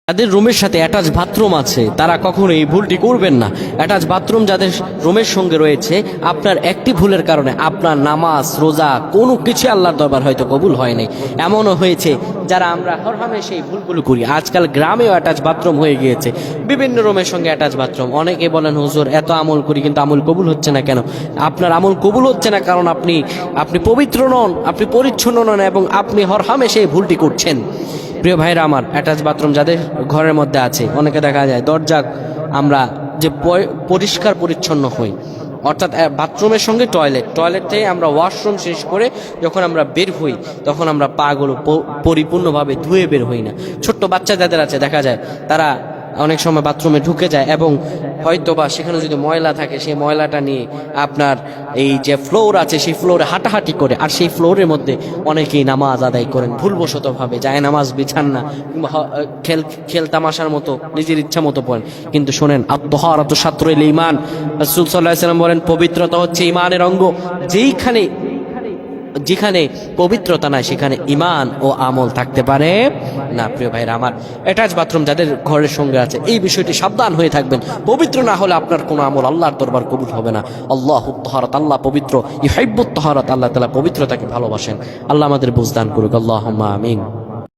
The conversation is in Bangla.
যাদের রুমের সাথে অ্যাটাচ বাথরুম আছে তারা কখনো এই ভুলটি করবেন না। অ্যাটাচ বাথরুম যাদের রুমের সঙ্গে রয়েছে, আপনার একটি ভুলের কারণে আপনার নামাজ রোজা কোনো কিছু আল্লাহর দরবার হয়তো কবুল হয়নি। এমনও হয়েছে যারা আমরা হরহামেশা এই ভুলগুলো করি। আজকাল গ্রামেও অ্যাটাচ বাথরুম হয়ে গিয়েছে, বিভিন্ন রুমের সঙ্গে অ্যাটাচ বাথরুম। অনেকে বলেন হুজুর এত আমল করি কিন্তু আমল কবুল হচ্ছে না কেন? আপনার আমল কবুল হচ্ছে না কারণ আপনি পবিত্র নন, আপনি পরিচ্ছন্ন নন এবং আপনি হরহামেশা এই ভুলটি করছেন। প্রিয় ভাইরা আমার, অ্যাটাচ বাথরুম যাদের ঘরের মধ্যে আছে, অনেকে দেখা যায় দরজা আমরা যে পরিষ্কার পরিচ্ছন্ন হই, অর্থাৎ বাথরুমের সঙ্গে টয়লেট থেকে আমরা ওয়াশরুম শেষ করে যখন আমরা বের হই তখন আমরা পাগুলো পরিপূর্ণভাবে ধুয়ে বের হই না। ছোট্ট বাচ্চা যাদের আছে দেখা যায় তারা অনেক সময় বাথরুমে ঢুকে যায় এবং হয়তো বা সেখানে যদি ময়লা থাকে সেই ময়লাটা নিয়ে আপনার এই যে ফ্লোর আছে সেই ফ্লোরে হাঁটাহাঁটি করে, আর সেই ফ্লোরের মধ্যে অনেকেই নামাজ আদায় করেন ভুলবশতভাবে, যায় নামাজ বিছান না, কিংবা খেল তামাশার মতো নিজের ইচ্ছা মতো পড়েন। কিন্তু শোনেন, আত-তাহারাতু শাতরুল ঈমান, রাসূল সাল্লাল্লাহু আলাইহি ওয়াসাল্লাম বলেন পবিত্রতা হচ্ছে ঈমানের অঙ্গ। যেখানে পবিত্রতা নাই সেখানে ঈমান ও আমল থাকতে পারে না। প্রিয় ভাইরা আমার, অ্যাটাচ বাথরুম যাদের ঘরের সঙ্গে আছে এই বিষয়টি সাবধান হয়ে থাকবেন। পবিত্র না হলে আপনার কোনো আমল আল্লাহর দরবার কবুল হবে না। আল্লাহুত তাহারাত, আল্লাহ পবিত্র, ইউহিব্বুত তাহারাত, আল্লাহ তাআলা পবিত্রতাকে ভালোবাসেন। আল্লাহ আমাদের বুঝদান করুক, আল্লাহুম্মা আমিন।